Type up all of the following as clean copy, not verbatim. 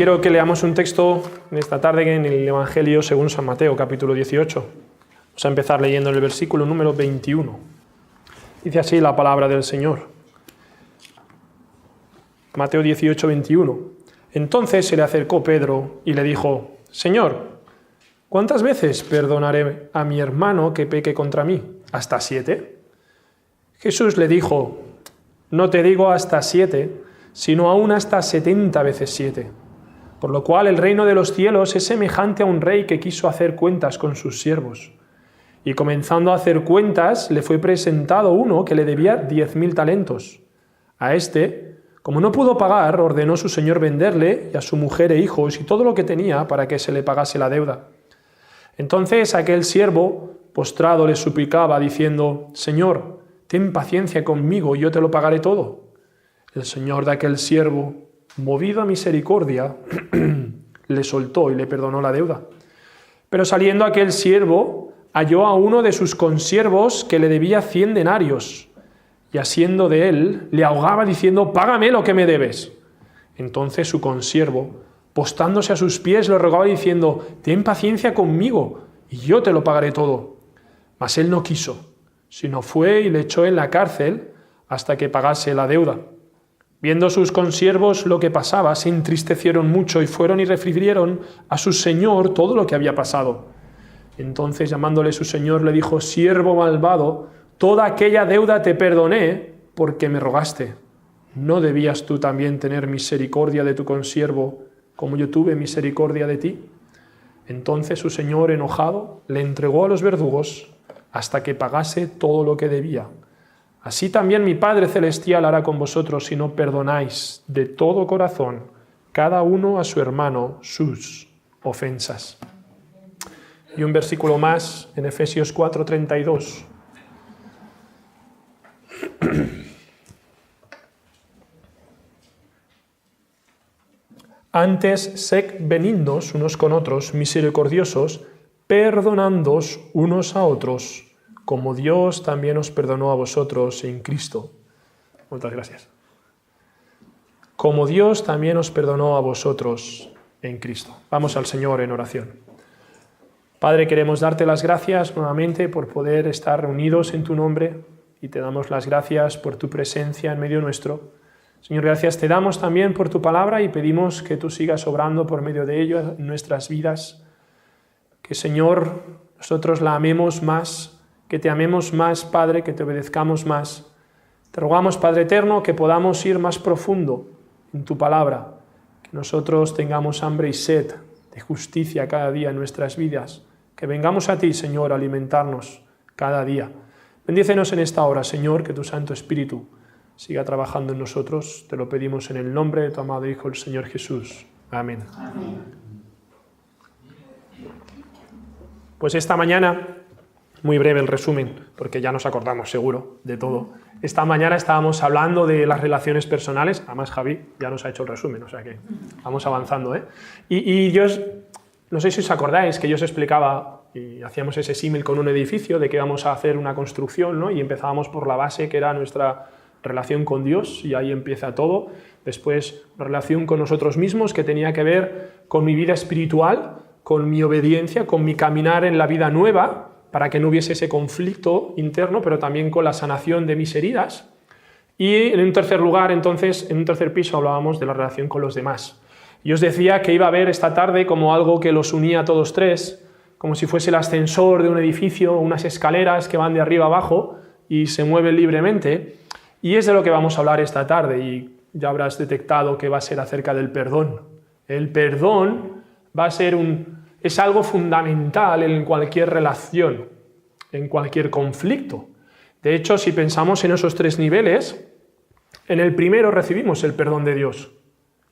quiero que leamos un texto en esta tarde en el Evangelio según San Mateo, capítulo 18. Vamos a empezar leyendo el versículo número 21. Dice así la palabra del Señor. Mateo 18, 21. Entonces se le acercó Pedro y le dijo: Señor, ¿cuántas veces perdonaré a mi hermano que peque contra mí? ¿Hasta 7? Jesús le dijo: no te digo hasta 7, sino aún hasta 70 veces 7. Por lo cual el reino de los cielos es semejante a un rey que quiso hacer cuentas con sus siervos. Y comenzando a hacer cuentas, le fue presentado uno que le debía 10.000 talentos. A este, como no pudo pagar, ordenó su señor venderle y a su mujer e hijos y todo lo que tenía para que se le pagase la deuda. Entonces aquel siervo, postrado, le suplicaba, diciendo: Señor, ten paciencia conmigo y yo te lo pagaré todo. El señor de aquel siervo, movido a misericordia, le soltó y le perdonó la deuda. Pero saliendo aquel siervo, halló a uno de sus consiervos que le debía 100 denarios, y asiendo de él, le ahogaba diciendo: págame lo que me debes. Entonces su consiervo, postándose a sus pies, le rogaba diciendo: ten paciencia conmigo y yo te lo pagaré todo. Mas él no quiso, sino fue y le echó en la cárcel hasta que pagase la deuda. Viendo sus consiervos lo que pasaba, se entristecieron mucho y fueron y refirieron a su señor todo lo que había pasado. Entonces, llamándole su señor, le dijo: siervo malvado, toda aquella deuda te perdoné porque me rogaste. ¿No debías tú también tener misericordia de tu consiervo como yo tuve misericordia de ti? Entonces su señor, enojado, le entregó a los verdugos hasta que pagase todo lo que debía. Así también mi Padre Celestial hará con vosotros si no perdonáis de todo corazón cada uno a su hermano sus ofensas. Y un versículo más en Efesios 4:32. Antes, sed benignos unos con otros, misericordiosos, perdonándoos unos a otros, como Dios también os perdonó a vosotros en Cristo. Muchas gracias. Como Dios también os perdonó a vosotros en Cristo. Vamos al Señor en oración. Padre, queremos darte las gracias nuevamente por poder estar reunidos en tu nombre y te damos las gracias por tu presencia en medio nuestro. Señor, gracias te damos también por tu palabra y pedimos que tú sigas obrando por medio de ello en nuestras vidas. Que, Señor, nosotros la amemos más, que te amemos más, Padre, que te obedezcamos más. Te rogamos, Padre eterno, que podamos ir más profundo en tu palabra, que nosotros tengamos hambre y sed de justicia cada día en nuestras vidas, que vengamos a ti, Señor, a alimentarnos cada día. Bendícenos en esta hora, Señor, que tu Santo Espíritu siga trabajando en nosotros. Te lo pedimos en el nombre de tu amado Hijo, el Señor Jesús. Amén. Amén. Pues esta mañana, muy breve el resumen, porque ya nos acordamos seguro de todo. Esta mañana estábamos hablando de las relaciones personales, además Javi ya nos ha hecho el resumen, o sea que vamos avanzando, ¿eh? Y yo, no sé si os acordáis que yo os explicaba, y hacíamos ese símil con un edificio, de que íbamos a hacer una construcción, ¿no? Y empezábamos por la base que era nuestra relación con Dios, y ahí empieza todo. Después, relación con nosotros mismos, que tenía que ver con mi vida espiritual, con mi obediencia, con mi caminar en la vida nueva, para que no hubiese ese conflicto interno, pero también con la sanación de mis heridas. Y en un tercer lugar, entonces, en un tercer piso hablábamos de la relación con los demás. Y os decía que iba a ver esta tarde como algo que los unía a todos tres, como si fuese el ascensor de un edificio, unas escaleras que van de arriba abajo y se mueven libremente. Y es de lo que vamos a hablar esta tarde, y ya habrás detectado que va a ser acerca del perdón. El perdón va a ser es algo fundamental en cualquier relación, en cualquier conflicto. De hecho, si pensamos en esos tres niveles, en el primero recibimos el perdón de Dios.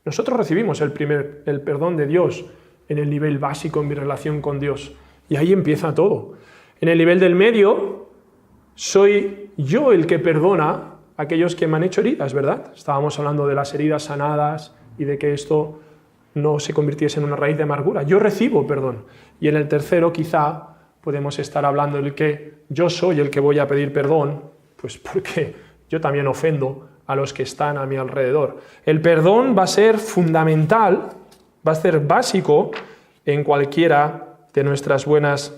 Nosotros recibimos el perdón de Dios en el nivel básico en mi relación con Dios. Y ahí empieza todo. En el nivel del medio, soy yo el que perdona a aquellos que me han hecho heridas, ¿verdad? Estábamos hablando de las heridas sanadas y de que esto no se convirtiese en una raíz de amargura. Yo recibo perdón. Y en el tercero quizá podemos estar hablando del que yo soy el que voy a pedir perdón, pues porque yo también ofendo a los que están a mi alrededor. El perdón va a ser fundamental Va a ser básico en cualquiera de nuestras buenas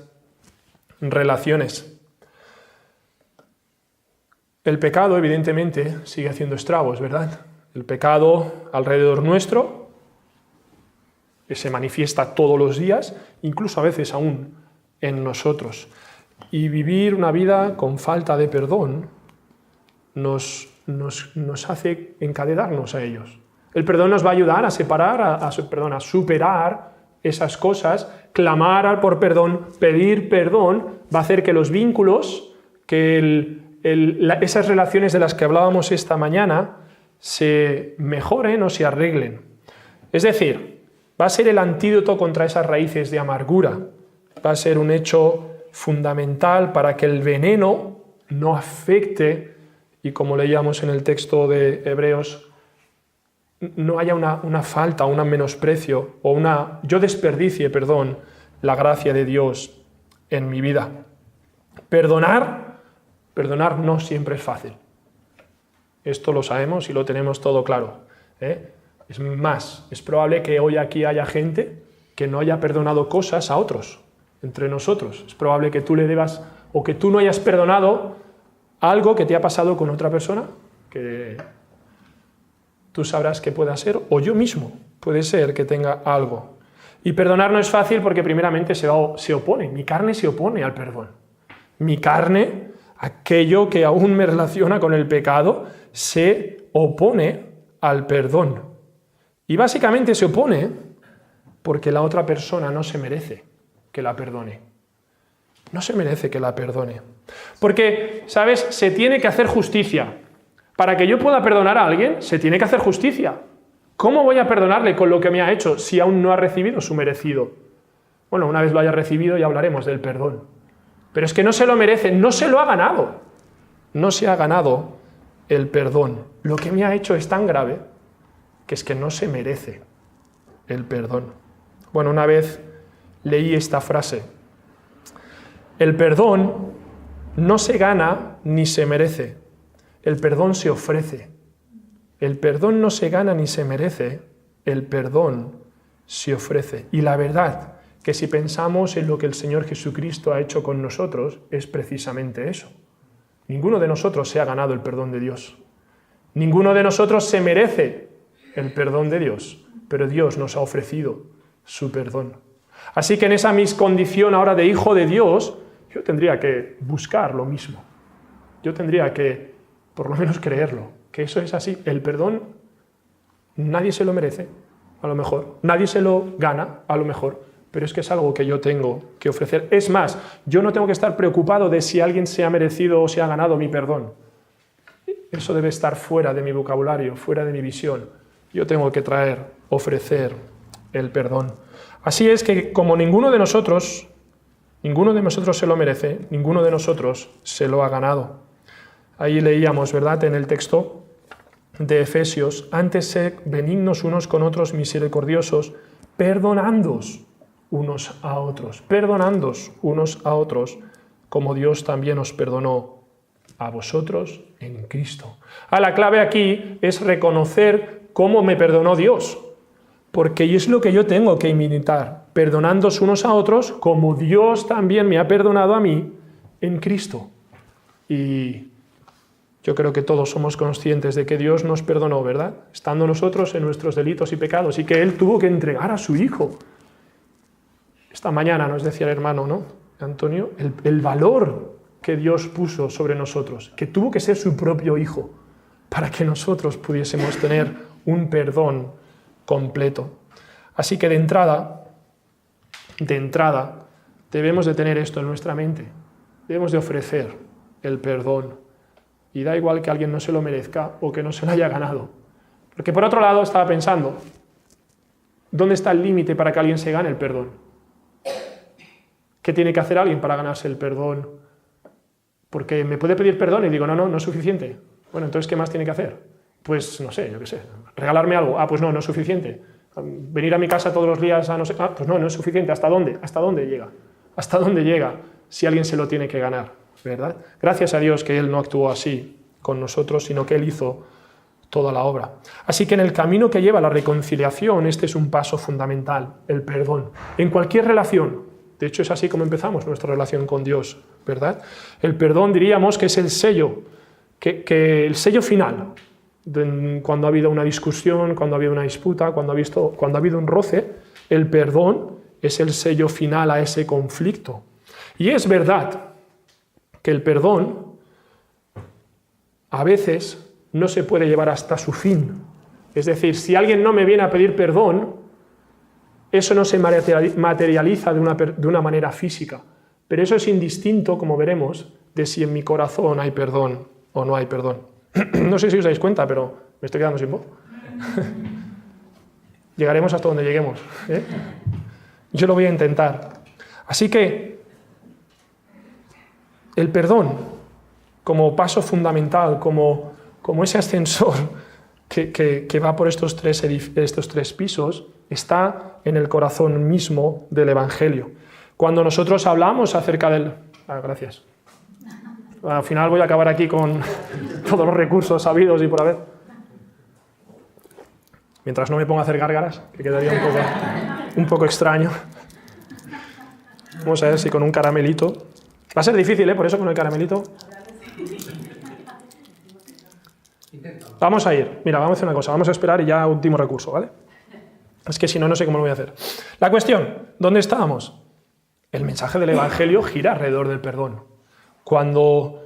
relaciones. El pecado, evidentemente, sigue haciendo estragos, ¿verdad? El pecado alrededor nuestro, que se manifiesta todos los días, incluso a veces aún en nosotros. Y vivir una vida con falta de perdón nos hace encadenarnos a ellos. El perdón nos va a ayudar a separar, a superar esas cosas, clamar por perdón, pedir perdón, va a hacer que los vínculos, que esas relaciones de las que hablábamos esta mañana, se mejoren o se arreglen. Es decir, va a ser el antídoto contra esas raíces de amargura. Va a ser un hecho fundamental para que el veneno no afecte y, como leíamos en el texto de Hebreos, no haya una falta, un menosprecio o yo desperdicie, la gracia de Dios en mi vida. Perdonar no siempre es fácil. Esto lo sabemos y lo tenemos todo claro, ¿eh? Es más, es probable que hoy aquí haya gente que no haya perdonado cosas a otros, entre nosotros. Es probable que tú le debas o que tú no hayas perdonado algo que te ha pasado con otra persona, que tú sabrás que pueda ser, o yo mismo puede ser que tenga algo. Y perdonar no es fácil porque primeramente se opone, mi carne se opone al perdón. Mi carne, aquello que aún me relaciona con el pecado, se opone al perdón. Y básicamente se opone porque la otra persona no se merece que la perdone. No se merece que la perdone. Porque, ¿sabes? Se tiene que hacer justicia. Para que yo pueda perdonar a alguien, se tiene que hacer justicia. ¿Cómo voy a perdonarle con lo que me ha hecho si aún no ha recibido su merecido? Bueno, una vez lo haya recibido ya hablaremos del perdón. Pero es que no se lo merece, no se lo ha ganado. No se ha ganado el perdón. Lo que me ha hecho es tan grave que es que no se merece el perdón. Bueno, una vez leí esta frase. El perdón no se gana ni se merece. El perdón se ofrece. El perdón no se gana ni se merece. El perdón se ofrece. Y la verdad que si pensamos en lo que el Señor Jesucristo ha hecho con nosotros, es precisamente eso. Ninguno de nosotros se ha ganado el perdón de Dios. Ninguno de nosotros se merece el perdón de Dios, pero Dios nos ha ofrecido su perdón. Así que en esa mi condición ahora de hijo de Dios, yo tendría que buscar lo mismo. Yo tendría que, por lo menos, creerlo, que eso es así. El perdón, nadie se lo merece, a lo mejor. Nadie se lo gana, a lo mejor. Pero es que es algo que yo tengo que ofrecer. Es más, yo no tengo que estar preocupado de si alguien se ha merecido o se ha ganado mi perdón. Eso debe estar fuera de mi vocabulario, fuera de mi visión. Yo tengo que ofrecer el perdón. Así es que como ninguno de nosotros se lo merece, ninguno de nosotros se lo ha ganado. Ahí leíamos, ¿verdad?, en el texto de Efesios, antes sed benignos unos con otros, misericordiosos, perdonándoos unos a otros, como Dios también os perdonó a vosotros en Cristo. La clave aquí es reconocer cómo me perdonó Dios, porque es lo que yo tengo que imitar, perdonándoos unos a otros, como Dios también me ha perdonado a mí en Cristo. Y yo creo que todos somos conscientes de que Dios nos perdonó, ¿verdad? Estando nosotros en nuestros delitos y pecados, y que Él tuvo que entregar a su Hijo. Esta mañana nos decía el hermano, ¿no?, Antonio, el valor que Dios puso sobre nosotros, que tuvo que ser su propio Hijo, para que nosotros pudiésemos tener un perdón completo. Así que de entrada, debemos de tener esto en nuestra mente. Debemos de ofrecer el perdón. Y da igual que alguien no se lo merezca o que no se lo haya ganado. Porque por otro lado estaba pensando, ¿dónde está el límite para que alguien se gane el perdón? ¿Qué tiene que hacer alguien para ganarse el perdón? Porque me puede pedir perdón y digo, no es suficiente. Bueno, entonces, ¿qué más tiene que hacer? Pues, no sé, yo qué sé, regalarme algo. Pues no es suficiente. Venir a mi casa todos los días a no sé... pues no es suficiente. ¿Hasta dónde? ¿Hasta dónde llega? ¿Hasta dónde llega si alguien se lo tiene que ganar? ¿Verdad? Gracias a Dios que Él no actuó así con nosotros, sino que Él hizo toda la obra. Así que en el camino que lleva a la reconciliación, este es un paso fundamental, el perdón. En cualquier relación, de hecho es así como empezamos nuestra relación con Dios, ¿verdad? El perdón diríamos que es el sello, el sello final, cuando ha habido una discusión, cuando ha habido una disputa, cuando ha habido un roce, el perdón es el sello final a ese conflicto. Y es verdad que el perdón a veces no se puede llevar hasta su fin. Es decir, si alguien no me viene a pedir perdón, eso no se materializa de una manera física. Pero eso es indistinto, como veremos, de si en mi corazón hay perdón o no hay perdón. No sé si os dais cuenta, pero me estoy quedando sin voz. Llegaremos hasta donde lleguemos, ¿eh? Yo lo voy a intentar. Así que el perdón, como paso fundamental, como ese ascensor que va por estos tres pisos, está en el corazón mismo del Evangelio. Cuando nosotros hablamos acerca del... gracias. Al final voy a acabar aquí con todos los recursos sabidos y por haber. Mientras no me ponga a hacer gárgaras, que quedaría un poco extraño. Vamos a ver si con un caramelito... Va a ser difícil, por eso con el caramelito... Vamos a ir. Mira, vamos a hacer una cosa. Vamos a esperar y ya último recurso, ¿vale? Es que si no, no sé cómo lo voy a hacer. La cuestión, ¿dónde estábamos? El mensaje del Evangelio gira alrededor del perdón. Cuando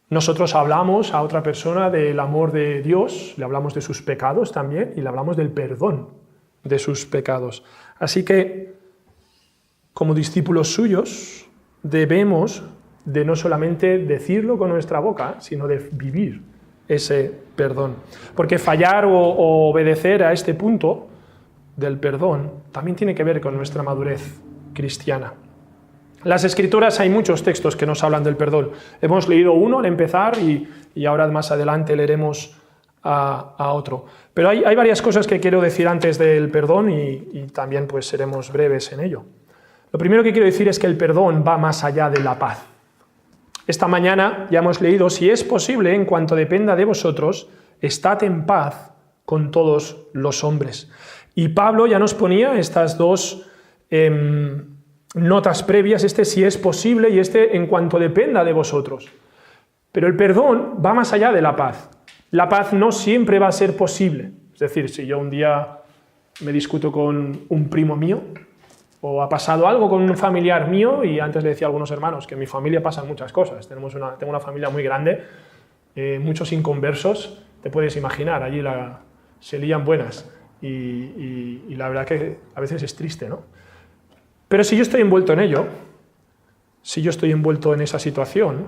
nosotros hablamos a otra persona del amor de Dios, le hablamos de sus pecados también y le hablamos del perdón de sus pecados. Así que, como discípulos suyos, debemos de no solamente decirlo con nuestra boca, sino de vivir ese perdón. Porque fallar o obedecer a este punto del perdón también tiene que ver con nuestra madurez cristiana. En las Escrituras hay muchos textos que nos hablan del perdón. Hemos leído uno al empezar y ahora más adelante leeremos a otro. Pero hay varias cosas que quiero decir antes del perdón y también pues seremos breves en ello. Lo primero que quiero decir es que el perdón va más allá de la paz. Esta mañana ya hemos leído, si es posible, en cuanto dependa de vosotros, estad en paz con todos los hombres. Y Pablo ya nos ponía estas dos notas previas, si es posible y en cuanto dependa de vosotros. Pero el perdón va más allá de la paz. La paz no siempre va a ser posible. Es decir, si yo un día me discuto con un primo mío, o ha pasado algo con un familiar mío, y antes le decía a algunos hermanos que en mi familia pasan muchas cosas. Tengo una familia muy grande, muchos inconversos, te puedes imaginar, allí se lían buenas. Y la verdad que a veces es triste, ¿no? Pero si yo estoy envuelto en ello, si yo estoy envuelto en esa situación,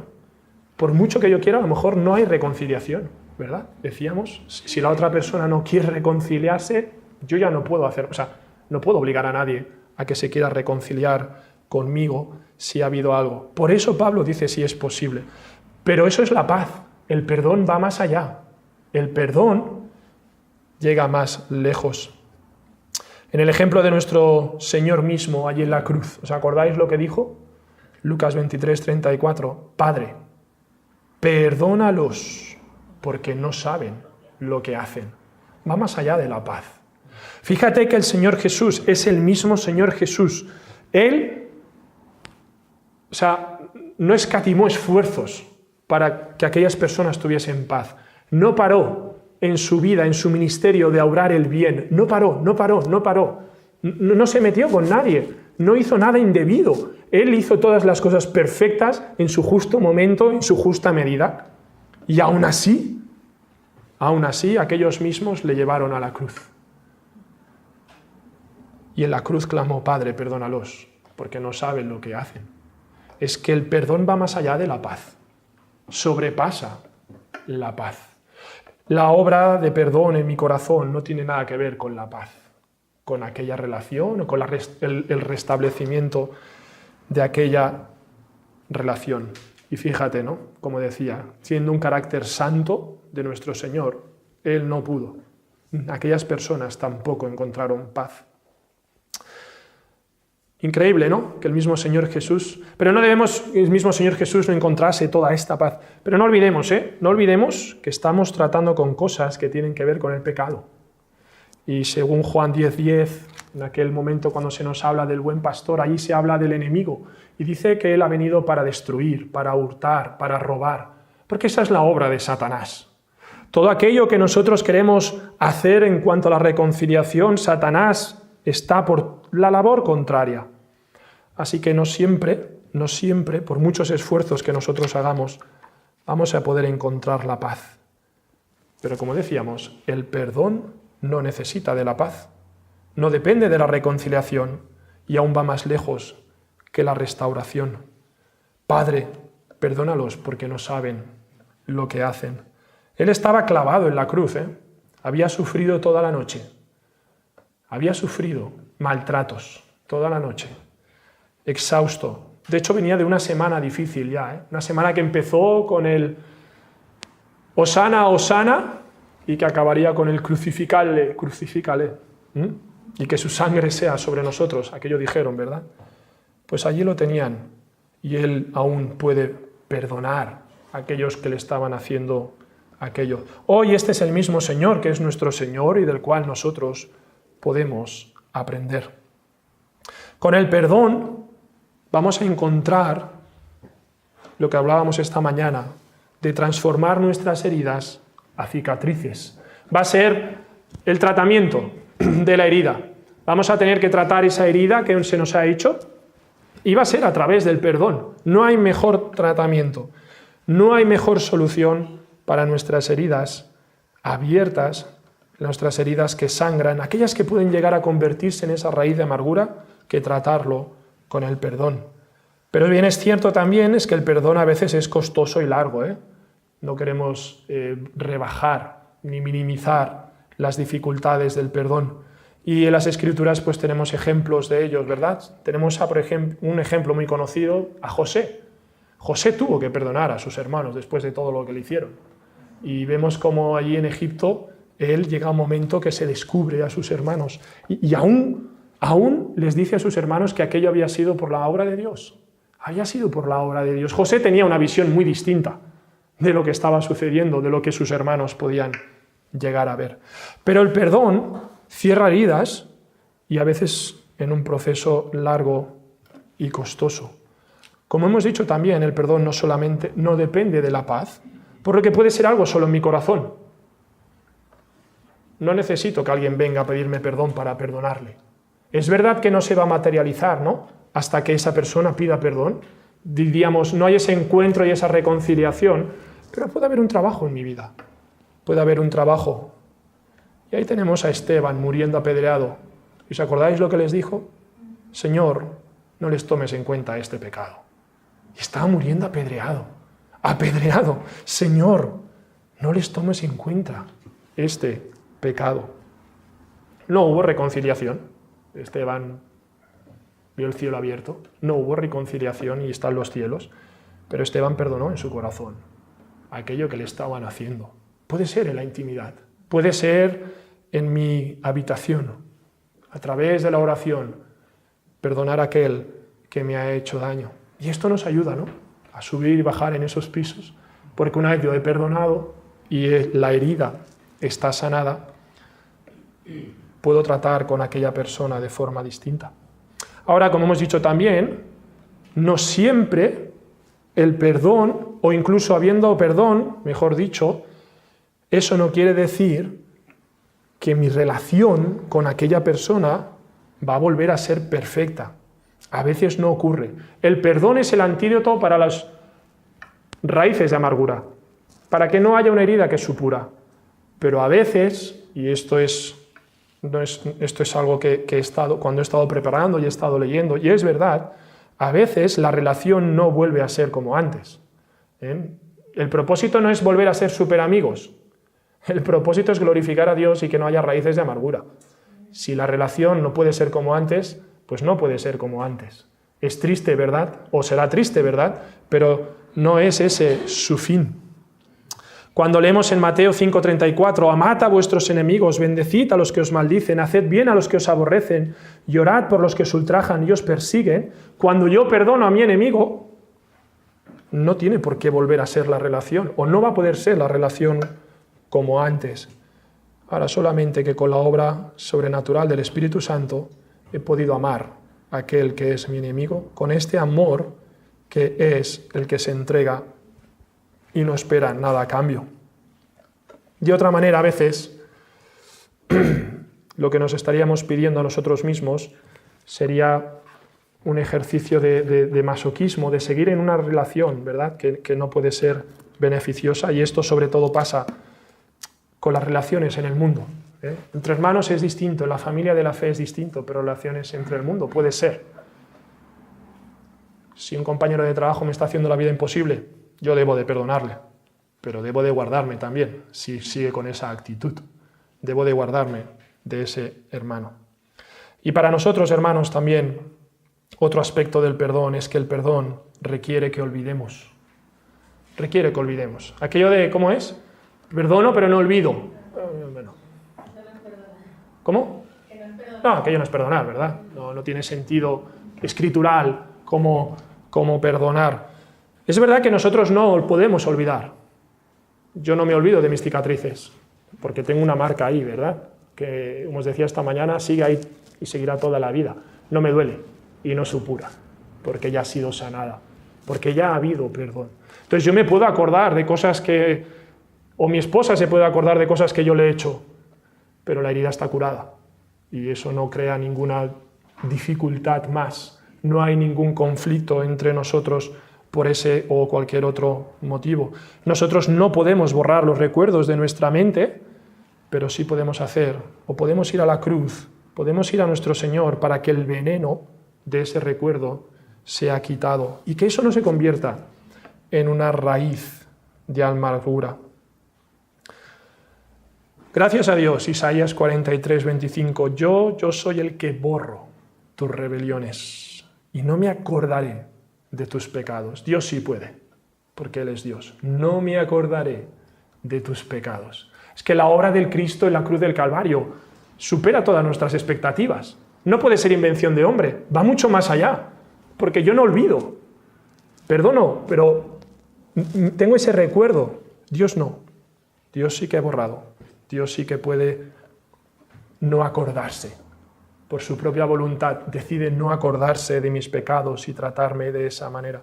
por mucho que yo quiera, a lo mejor no hay reconciliación, ¿verdad? Decíamos, si la otra persona no quiere reconciliarse, yo ya no puedo no puedo obligar a nadie a que se quiera reconciliar conmigo si ha habido algo. Por eso Pablo dice si es posible. Pero eso es la paz. El perdón va más allá. El perdón llega más lejos. En el ejemplo de nuestro Señor mismo, allí en la cruz, ¿os acordáis lo que dijo? Lucas 23, 34. Padre, perdónalos, porque no saben lo que hacen. Va más allá de la paz. Fíjate que el Señor Jesús es el mismo Señor Jesús. Él, no escatimó esfuerzos para que aquellas personas tuviesen paz. No paró en su vida, en su ministerio de obrar el bien. No paró. No se metió con nadie. No hizo nada indebido. Él hizo todas las cosas perfectas en su justo momento, en su justa medida. Y aún así, aquellos mismos le llevaron a la cruz. Y en la cruz clamó, Padre, perdónalos, porque no saben lo que hacen. Es que el perdón va más allá de la paz. Sobrepasa la paz. La obra de perdón en mi corazón no tiene nada que ver con la paz, con aquella relación o con el restablecimiento de aquella relación. Y fíjate, ¿no? Como decía, siendo un carácter santo de nuestro Señor, Él no pudo. Aquellas personas tampoco encontraron paz. Increíble, ¿no? Que el mismo Señor Jesús... Pero no debemos que el mismo Señor Jesús no encontrase toda esta paz. Pero no olvidemos, no olvidemos que estamos tratando con cosas que tienen que ver con el pecado. Y según Juan 10:10, en aquel momento cuando se nos habla del buen pastor, allí se habla del enemigo. Y dice que él ha venido para destruir, para hurtar, para robar. Porque esa es la obra de Satanás. Todo aquello que nosotros queremos hacer en cuanto a la reconciliación, Satanás está por la labor contraria. Así que no siempre, por muchos esfuerzos que nosotros hagamos, vamos a poder encontrar la paz. Pero como decíamos, el perdón no necesita de la paz, no depende de la reconciliación y aún va más lejos que la restauración. Padre, perdónalos porque no saben lo que hacen. Él estaba clavado en la cruz, había sufrido toda la noche. Había sufrido maltratos toda la noche, exhausto. De hecho, venía de una semana difícil ya, una semana que empezó con el Hosana, Hosana, y que acabaría con el crucifícale, crucifícale, y que su sangre sea sobre nosotros, aquello dijeron, ¿verdad? Pues allí lo tenían, y él aún puede perdonar a aquellos que le estaban haciendo aquello. Hoy este es el mismo Señor, que es nuestro Señor y del cual nosotros podemos aprender. Con el perdón vamos a encontrar lo que hablábamos esta mañana, de transformar nuestras heridas a cicatrices. Va a ser el tratamiento de la herida. Vamos a tener que tratar esa herida que se nos ha hecho y va a ser a través del perdón. No hay mejor tratamiento, no hay mejor solución para nuestras heridas abiertas, nuestras heridas que sangran, aquellas que pueden llegar a convertirse en esa raíz de amargura, que tratarlo con el perdón. Pero bien es cierto también es que el perdón a veces es costoso y largo. No queremos rebajar ni minimizar las dificultades del perdón. Y en las Escrituras pues tenemos ejemplos de ellos, ¿verdad? Tenemos por ejemplo, un ejemplo muy conocido, a José. José tuvo que perdonar a sus hermanos después de todo lo que le hicieron. Y vemos cómo allí en Egipto él llega a un momento que se descubre a sus hermanos y aún les dice a sus hermanos que aquello había sido por la obra de Dios. Había sido por la obra de Dios. José tenía una visión muy distinta de lo que estaba sucediendo, de lo que sus hermanos podían llegar a ver. Pero el perdón cierra heridas y a veces en un proceso largo y costoso. Como hemos dicho también, el perdón no depende de la paz, por lo que puede ser algo solo en mi corazón. No necesito que alguien venga a pedirme perdón para perdonarle. Es verdad que no se va a materializar, ¿no? Hasta que esa persona pida perdón. Diríamos, no hay ese encuentro y esa reconciliación, pero puede haber un trabajo en mi vida. Puede haber un trabajo. Y ahí tenemos a Esteban muriendo apedreado. ¿Y os acordáis lo que les dijo? Señor, no les tomes en cuenta este pecado. Y estaba muriendo apedreado. Apedreado. Señor, no les tomes en cuenta este pecado. No hubo reconciliación. Esteban vio el cielo abierto. No hubo reconciliación y están los cielos. Pero Esteban perdonó en su corazón aquello que le estaban haciendo. Puede ser en la intimidad. Puede ser en mi habitación. A través de la oración. Perdonar a aquel que me ha hecho daño. Y esto nos ayuda, ¿no? A subir y bajar en esos pisos. Porque una vez yo he perdonado y la herida está sanada, puedo tratar con aquella persona de forma distinta. Ahora, como hemos dicho también, no siempre el perdón, o incluso habiendo perdón, mejor dicho, eso no quiere decir que mi relación con aquella persona va a volver a ser perfecta. A veces no ocurre. El perdón es el antídoto para las raíces de amargura, para que no haya una herida que supura. Pero a veces, y esto es algo que he estado, cuando he estado preparando y he estado leyendo, y es verdad, a veces la relación no vuelve a ser como antes. El propósito no es volver a ser súper amigos. El propósito es glorificar a Dios y que no haya raíces de amargura. Si la relación no puede ser como antes, pues no puede ser como antes. Es triste, ¿verdad? O será triste, ¿verdad? Pero no es ese su fin. Cuando leemos en Mateo 5:34, amad a vuestros enemigos, bendecid a los que os maldicen, haced bien a los que os aborrecen, y orad por los que os ultrajan y os persiguen, cuando yo perdono a mi enemigo, no tiene por qué volver a ser la relación, o no va a poder ser la relación como antes. Ahora solamente que con la obra sobrenatural del Espíritu Santo he podido amar a aquel que es mi enemigo, con este amor que es el que se entrega y no espera nada a cambio. De otra manera, a veces, lo que nos estaríamos pidiendo a nosotros mismos sería un ejercicio de masoquismo, de seguir en una relación, ¿verdad?, que no puede ser beneficiosa, y esto sobre todo pasa con las relaciones en el mundo. Entre hermanos es distinto, en la familia de la fe es distinto, pero relaciones entre el mundo puede ser. Si un compañero de trabajo me está haciendo la vida imposible, yo debo de perdonarle, pero debo de guardarme también, si sigue con esa actitud. Debo de guardarme de ese hermano. Y para nosotros, hermanos, también otro aspecto del perdón es que el perdón requiere que olvidemos. Requiere que olvidemos. Aquello de, ¿cómo es? Perdono, pero no olvido. Bueno. ¿Cómo? No, aquello no es perdonar, ¿verdad? No tiene sentido escritural como perdonar. Es verdad que nosotros no podemos olvidar. Yo no me olvido de mis cicatrices, porque tengo una marca ahí, ¿verdad? Que, como os decía esta mañana, sigue ahí y seguirá toda la vida. No me duele y no supura, porque ya ha sido sanada, porque ya ha habido perdón. Entonces yo me puedo acordar de cosas que, o mi esposa se puede acordar de cosas que yo le he hecho, pero la herida está curada y eso no crea ninguna dificultad más. No hay ningún conflicto entre nosotros por ese o cualquier otro motivo. Nosotros no podemos borrar los recuerdos de nuestra mente, pero sí podemos hacer, o podemos ir a la cruz, podemos ir a nuestro Señor para que el veneno de ese recuerdo sea quitado y que eso no se convierta en una raíz de amargura. Gracias a Dios, Isaías 43:25, yo soy el que borro tus rebeliones y no me acordaré de tus pecados. Dios sí puede, porque Él es Dios. No me acordaré de tus pecados. Es que la obra del Cristo en la cruz del Calvario supera todas nuestras expectativas. No puede ser invención de hombre, va mucho más allá, porque yo no olvido. Perdono, pero tengo ese recuerdo. Dios no. Dios sí que ha borrado. Dios sí que puede no acordarse. Por su propia voluntad decide no acordarse de mis pecados y tratarme de esa manera.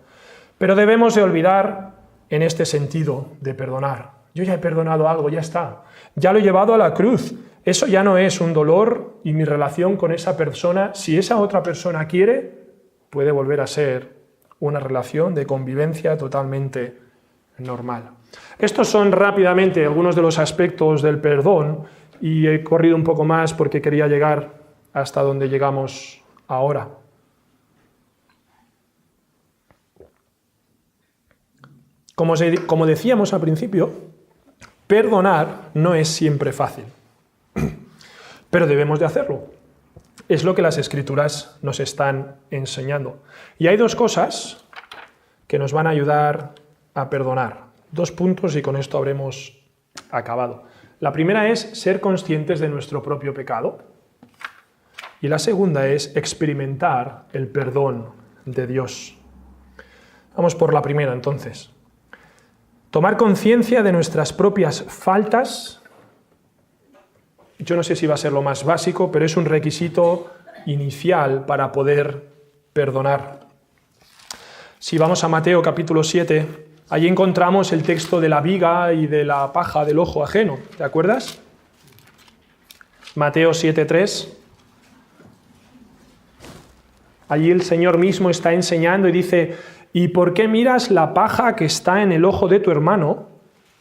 Pero debemos de olvidar en este sentido de perdonar. Yo ya he perdonado algo, ya está. Ya lo he llevado a la cruz. Eso ya no es un dolor y mi relación con esa persona, si esa otra persona quiere, puede volver a ser una relación de convivencia totalmente normal. Estos son rápidamente algunos de los aspectos del perdón y he corrido un poco más porque quería llegar hasta donde llegamos ahora. Como decíamos al principio, perdonar no es siempre fácil, pero debemos de hacerlo. Es lo que las Escrituras nos están enseñando. Y hay dos cosas que nos van a ayudar a perdonar. 2 puntos y con esto habremos acabado. La primera es ser conscientes de nuestro propio pecado. Y la segunda es experimentar el perdón de Dios. Vamos por la primera, entonces. Tomar conciencia de nuestras propias faltas. Yo no sé si va a ser lo más básico, pero es un requisito inicial para poder perdonar. Si vamos a Mateo capítulo 7, allí encontramos el texto de la viga y de la paja del ojo ajeno. ¿Te acuerdas? Mateo 7:3. Allí el Señor mismo está enseñando y dice: ¿y por qué miras la paja que está en el ojo de tu hermano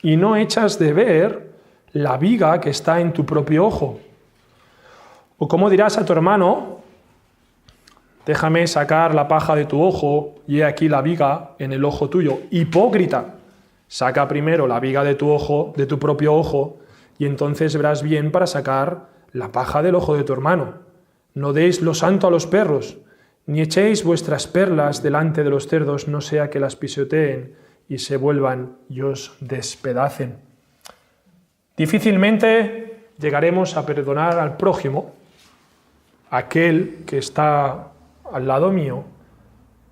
y no echas de ver la viga que está en tu propio ojo? ¿O cómo dirás a tu hermano: déjame sacar la paja de tu ojo y he aquí la viga en el ojo tuyo? Hipócrita, saca primero la viga de tu ojo, de tu propio ojo, y entonces verás bien para sacar la paja del ojo de tu hermano. No deis lo santo a los perros, ni echéis vuestras perlas delante de los cerdos, no sea que las pisoteen y se vuelvan y os despedacen. Difícilmente llegaremos a perdonar al prójimo, aquel que está al lado mío,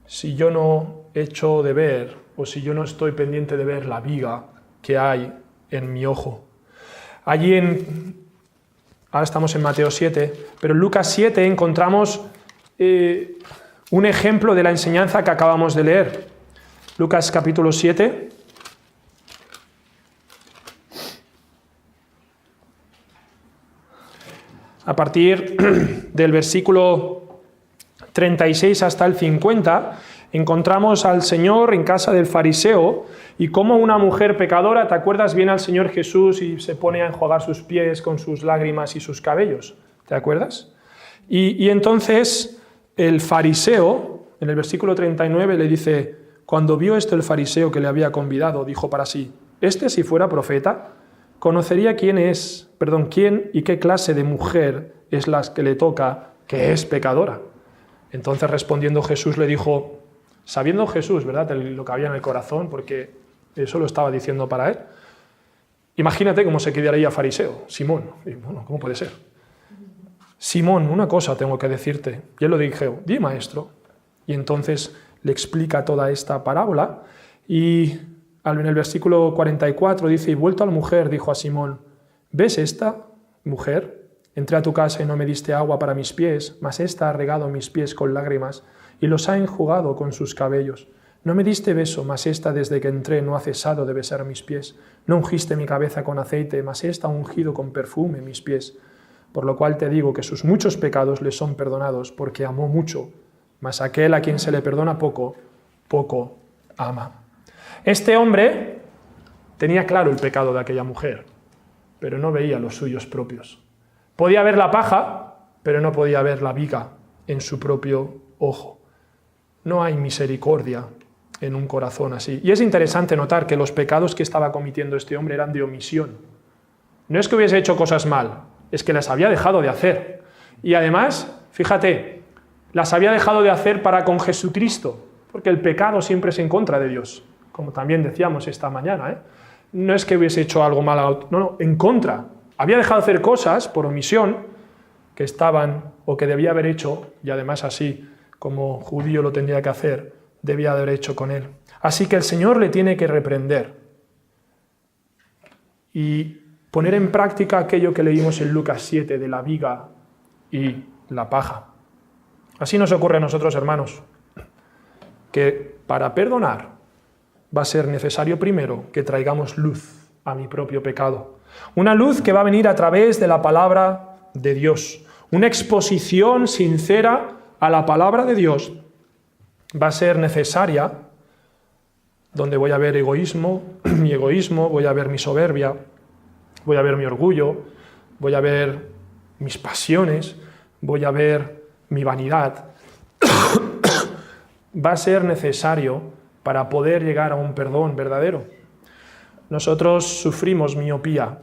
si yo no echo de ver o si yo no estoy pendiente de ver la viga que hay en mi ojo. Ahora estamos en Mateo 7, pero en Lucas 7 encontramos un ejemplo de la enseñanza que acabamos de leer. Lucas capítulo 7. A partir del versículo 36 hasta el 50, encontramos al Señor en casa del fariseo y cómo una mujer pecadora, ¿te acuerdas? Viene al Señor Jesús y se pone a enjuagar sus pies con sus lágrimas y sus cabellos, ¿te acuerdas? Y entonces el fariseo, en el versículo 39, le dice, cuando vio esto el fariseo que le había convidado, dijo para sí, si fuera profeta, conocería quién y qué clase de mujer es la que le toca, que es pecadora. Entonces respondiendo Jesús le dijo, sabiendo Jesús, ¿verdad?, lo que había en el corazón, porque eso lo estaba diciendo para él. Imagínate cómo se quedaría fariseo, Simón. Y bueno, ¿cómo puede ser? Simón, una cosa tengo que decirte. Y él lo dijo, di maestro. Y entonces le explica toda esta parábola y en el versículo 44 dice, y vuelto a la mujer, dijo a Simón, ¿ves esta mujer? Entré a tu casa y no me diste agua para mis pies, mas ésta ha regado mis pies con lágrimas y los ha enjugado con sus cabellos. No me diste beso, mas ésta desde que entré no ha cesado de besar mis pies. No ungiste mi cabeza con aceite, mas ésta ha ungido con perfume mis pies. Por lo cual te digo que sus muchos pecados le son perdonados, porque amó mucho, mas aquel a quien se le perdona poco, poco ama. Este hombre tenía claro el pecado de aquella mujer, pero no veía los suyos propios. Podía ver la paja, pero no podía ver la viga en su propio ojo. No hay misericordia en un corazón así. Y es interesante notar que los pecados que estaba cometiendo este hombre eran de omisión. No es que hubiese hecho cosas mal, es que las había dejado de hacer. Y además, fíjate, las había dejado de hacer para con Jesucristo, porque el pecado siempre es en contra de Dios, como también decíamos esta mañana. No es que hubiese hecho algo mal, no, en contra. Había dejado de hacer cosas por omisión que estaban o que debía haber hecho, y además así como judío lo tendría que hacer, debía haber hecho con él. Así que el Señor le tiene que reprender y poner en práctica aquello que leímos en Lucas 7 de la viga y la paja. Así nos ocurre a nosotros, hermanos, que para perdonar va a ser necesario primero que traigamos luz a mi propio pecado. Una luz que va a venir a través de la palabra de Dios. Una exposición sincera a la palabra de Dios va a ser necesaria, donde voy a ver mi egoísmo, voy a ver mi soberbia, voy a ver mi orgullo, voy a ver mis pasiones, voy a ver mi vanidad. Va a ser necesario para poder llegar a un perdón verdadero. Nosotros sufrimos miopía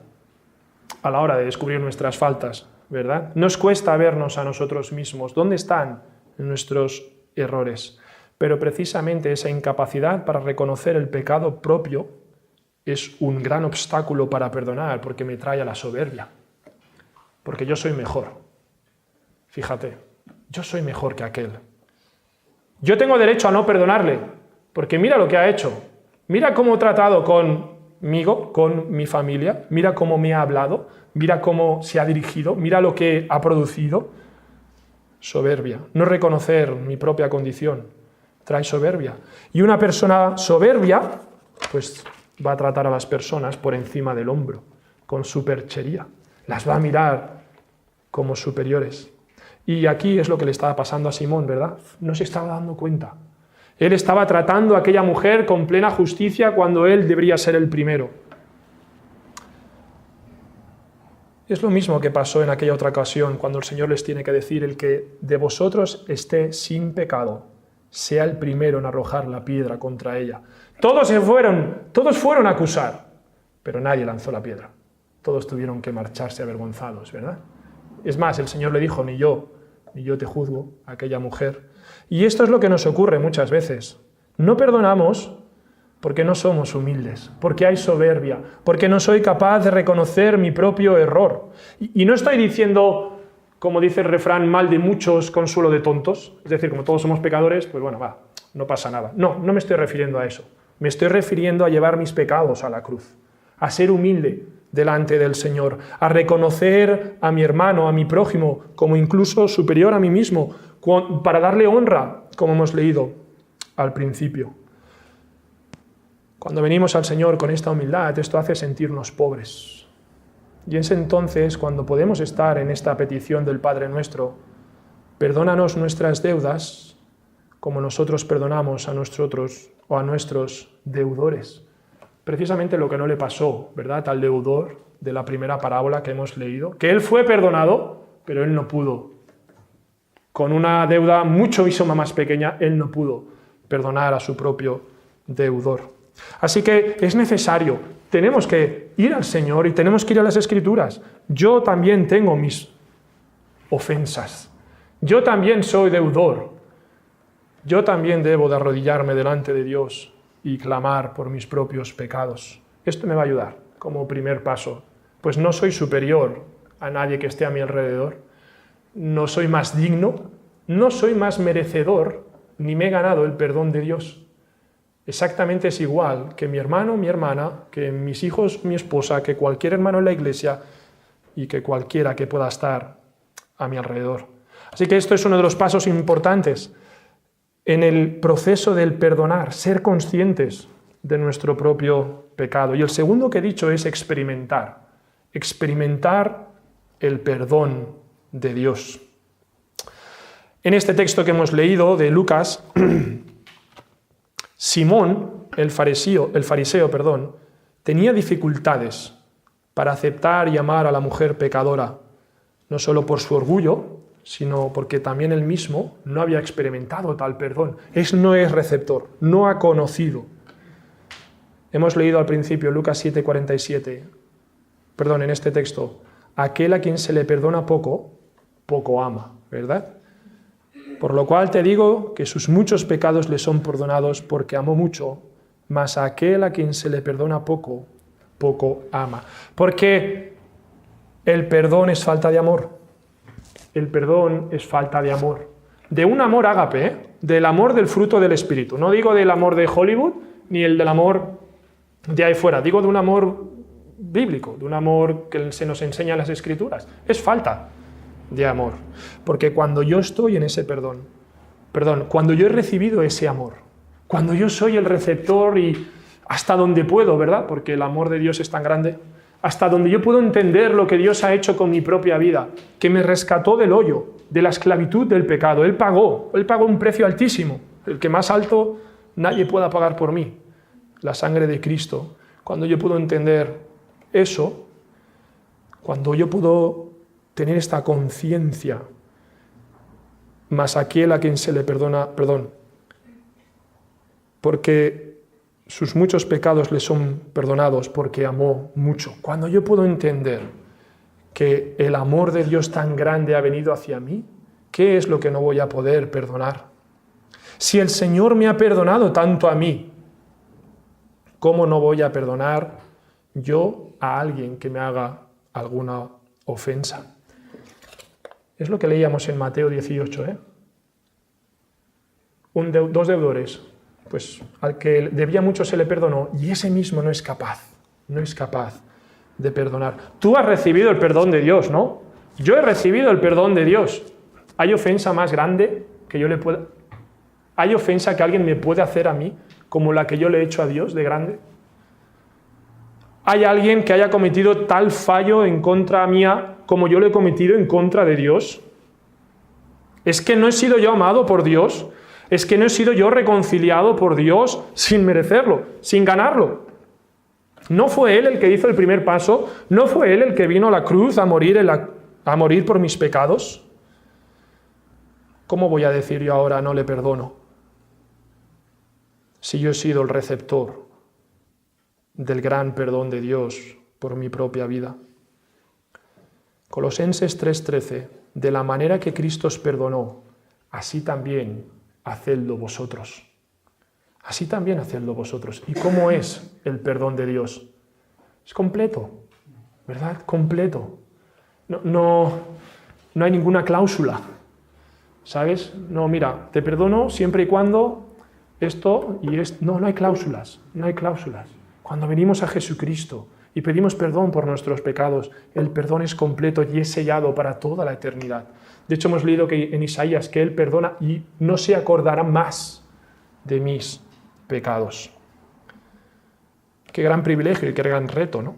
a la hora de descubrir nuestras faltas, ¿verdad? Nos cuesta vernos a nosotros mismos. ¿Dónde están nuestros errores? Pero precisamente esa incapacidad para reconocer el pecado propio es un gran obstáculo para perdonar, porque me trae a la soberbia. Porque yo soy mejor. Fíjate, yo soy mejor que aquel. Yo tengo derecho a no perdonarle, porque mira lo que ha hecho. Mira cómo he tratado conmigo, con mi familia. Mira cómo me ha hablado. Mira cómo se ha dirigido. Mira lo que ha producido. Soberbia. No reconocer mi propia condición trae soberbia. Y una persona soberbia, pues va a tratar a las personas por encima del hombro, con superchería. Las va a mirar como superiores. Y aquí es lo que le estaba pasando a Simón, ¿verdad? No se estaba dando cuenta. Él estaba tratando a aquella mujer con plena justicia cuando él debería ser el primero. Es lo mismo que pasó en aquella otra ocasión, cuando el Señor les tiene que decir, el que de vosotros esté sin pecado, sea el primero en arrojar la piedra contra ella. Todos fueron a acusar, pero nadie lanzó la piedra. Todos tuvieron que marcharse avergonzados, ¿verdad? Es más, el Señor le dijo, ni yo te juzgo, a aquella mujer. Y esto es lo que nos ocurre muchas veces. No perdonamos Porque no somos humildes, porque hay soberbia, porque no soy capaz de reconocer mi propio error. Y no estoy diciendo, como dice el refrán, mal de muchos, consuelo de tontos. Es decir, como todos somos pecadores, pues bueno, va, no pasa nada. No, no me estoy refiriendo a eso. Me estoy refiriendo a llevar mis pecados a la cruz, a ser humilde delante del Señor, a reconocer a mi hermano, a mi prójimo, como incluso superior a mí mismo, para darle honra, como hemos leído al principio. Cuando venimos al Señor con esta humildad, esto hace sentirnos pobres. Y es entonces cuando podemos estar en esta petición del Padre Nuestro: perdónanos nuestras deudas, como nosotros perdonamos a nuestros deudores. Precisamente lo que no le pasó, ¿verdad?, al deudor de la primera parábola que hemos leído, que él fue perdonado, pero él no pudo. Con una deuda muchísimo más pequeña, él no pudo perdonar a su propio deudor. Así que es necesario, tenemos que ir al Señor y tenemos que ir a las Escrituras. Yo también tengo mis ofensas. Yo también soy deudor. Yo también debo de arrodillarme delante de Dios y clamar por mis propios pecados. Esto me va a ayudar como primer paso, pues no soy superior a nadie que esté a mi alrededor, no soy más digno, no soy más merecedor, ni me he ganado el perdón de Dios. Exactamente es igual que mi hermano, mi hermana, que mis hijos, mi esposa, que cualquier hermano en la iglesia y que cualquiera que pueda estar a mi alrededor. Así que esto es uno de los pasos importantes en el proceso del perdonar, ser conscientes de nuestro propio pecado. Y el segundo que he dicho es experimentar el perdón de Dios. En este texto que hemos leído de Lucas, Simón, el fariseo, tenía dificultades para aceptar y amar a la mujer pecadora, no solo por su orgullo, sino porque también él mismo no había experimentado tal perdón. No es receptor, no ha conocido. Hemos leído al principio, Lucas 7:47, en este texto, aquel a quien se le perdona poco, poco ama, ¿verdad? Por lo cual te digo que sus muchos pecados le son perdonados porque amó mucho, mas a aquel a quien se le perdona poco, poco ama. Porque el perdón es falta de amor. El perdón es falta de amor. De un amor ágape, del amor del fruto del Espíritu. No digo del amor de Hollywood, ni el del amor de ahí fuera. Digo de un amor bíblico, de un amor que se nos enseña en las Escrituras. Es falta de amor. Porque cuando yo estoy en ese cuando yo he recibido ese amor, cuando yo soy el receptor y hasta donde puedo, ¿verdad? Porque el amor de Dios es tan grande, hasta donde yo puedo entender lo que Dios ha hecho con mi propia vida, que me rescató del hoyo, de la esclavitud del pecado. Él pagó un precio altísimo, el que más alto nadie pueda pagar por mí, la sangre de Cristo. Cuando yo puedo entender eso, cuando yo puedo tener esta conciencia, mas aquel a quien se le perdona, porque sus muchos pecados le son perdonados porque amó mucho. Cuando yo puedo entender que el amor de Dios tan grande ha venido hacia mí, ¿qué es lo que no voy a poder perdonar? Si el Señor me ha perdonado tanto a mí, ¿cómo no voy a perdonar yo a alguien que me haga alguna ofensa? Es lo que leíamos en Mateo 18, dos deudores. Pues al que debía mucho se le perdonó y ese mismo no es capaz de perdonar. Tú has recibido el perdón de Dios, ¿no? Yo he recibido el perdón de Dios. ¿Hay ofensa más grande que yo le pueda? ¿Hay ofensa que alguien me puede hacer a mí como la que yo le he hecho a Dios de grande? ¿Hay alguien que haya cometido tal fallo en contra mía como yo lo he cometido en contra de Dios? ¿Es que no he sido yo amado por Dios? ¿Es que no he sido yo reconciliado por Dios sin merecerlo, sin ganarlo? ¿No fue Él el que hizo el primer paso? ¿No fue Él el que vino a la cruz a morir por mis pecados? ¿Cómo voy a decir yo ahora no le perdono? Si yo he sido el receptor del gran perdón de Dios por mi propia vida. Colosenses 3:13, de la manera que Cristo os perdonó, así también hacedlo vosotros. así también hacedlo vosotros. ¿Y cómo es el perdón de Dios? Es completo, ¿verdad? Completo. No hay ninguna cláusula, ¿sabes? No, mira, te perdono siempre y cuando esto y esto. No hay cláusulas, no hay cláusulas. Cuando venimos a Jesucristo y pedimos perdón por nuestros pecados, el perdón es completo y es sellado para toda la eternidad. De hecho, hemos leído que en Isaías que Él perdona y no se acordará más de mis pecados. Qué gran privilegio y qué gran reto, ¿no?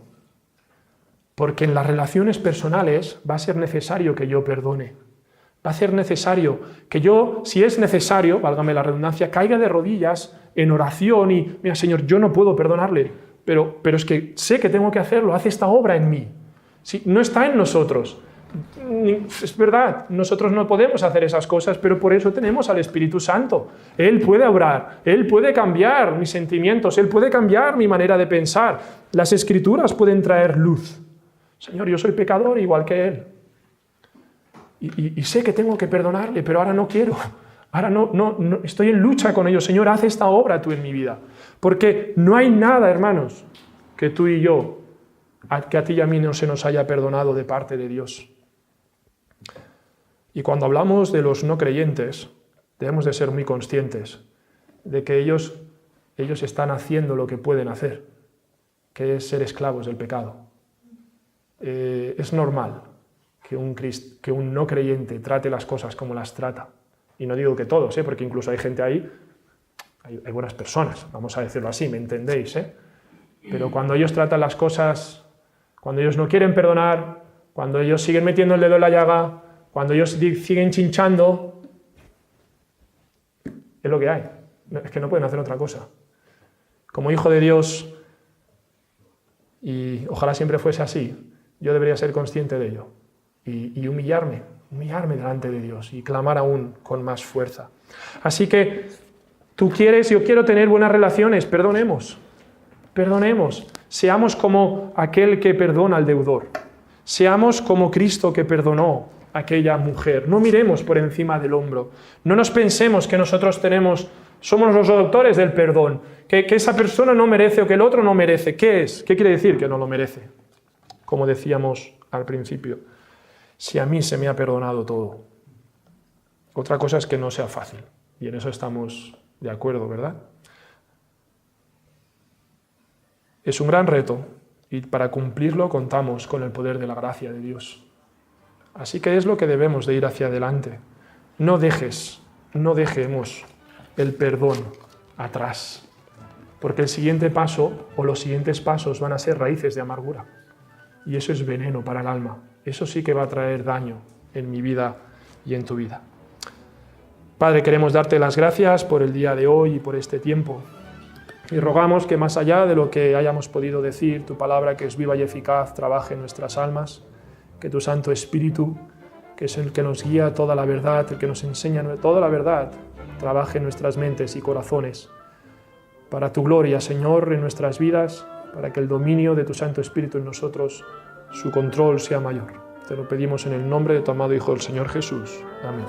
Porque en las relaciones personales va a ser necesario que yo perdone. Va a ser necesario que yo, si es necesario, válgame la redundancia, caiga de rodillas en oración y, mira, Señor, yo no puedo perdonarle, pero es que sé que tengo que hacerlo, haz esta obra en mí. Sí, no está en nosotros. Es verdad, nosotros no podemos hacer esas cosas, pero por eso tenemos al Espíritu Santo. Él puede obrar, Él puede cambiar mis sentimientos, Él puede cambiar mi manera de pensar. Las Escrituras pueden traer luz. Señor, yo soy pecador igual que Él. Y sé que tengo que perdonarle, pero ahora no quiero. Ahora no estoy en lucha con ellos. Señor, haz esta obra tú en mi vida. Porque no hay nada, hermanos, que tú y yo, que a ti y a mí no se nos haya perdonado de parte de Dios. Y cuando hablamos de los no creyentes, debemos de ser muy conscientes de que ellos están haciendo lo que pueden hacer, que es ser esclavos del pecado. Es normal que un no creyente trate las cosas como las trata. Y no digo que todos, porque incluso hay gente ahí, hay buenas personas, vamos a decirlo así, ¿me entendéis? Pero cuando ellos tratan las cosas, cuando ellos no quieren perdonar, cuando ellos siguen metiendo el dedo en la llaga, cuando ellos siguen chinchando, es lo que hay. Es que no pueden hacer otra cosa. Como hijo de Dios, y ojalá siempre fuese así, yo debería ser consciente de ello y humillarme delante de Dios y clamar aún con más fuerza. Así que tú quieres, yo quiero tener buenas relaciones, perdonemos, seamos como aquel que perdona al deudor, seamos como Cristo que perdonó a aquella mujer, no miremos por encima del hombro, no nos pensemos que nosotros somos los doctores del perdón, que esa persona no merece o que el otro no merece. ¿Qué es? ¿Qué quiere decir que no lo merece? Como decíamos al principio, si a mí se me ha perdonado todo. Otra cosa es que no sea fácil, y en eso estamos de acuerdo, ¿verdad? Es un gran reto, y para cumplirlo contamos con el poder de la gracia de Dios. Así que es lo que debemos de ir hacia adelante. No dejemos el perdón atrás, porque el siguiente paso o los siguientes pasos van a ser raíces de amargura. Y eso es veneno para el alma. Eso sí que va a traer daño en mi vida y en tu vida. Padre, queremos darte las gracias por el día de hoy y por este tiempo. Y rogamos que más allá de lo que hayamos podido decir, tu palabra que es viva y eficaz trabaje en nuestras almas, que tu Santo Espíritu, que es el que nos guía toda la verdad, el que nos enseña toda la verdad, trabaje en nuestras mentes y corazones. Para tu gloria, Señor, en nuestras vidas, para que el dominio de tu Santo Espíritu en nosotros, su control sea mayor. Te lo pedimos en el nombre de tu amado Hijo, el Señor Jesús. Amén.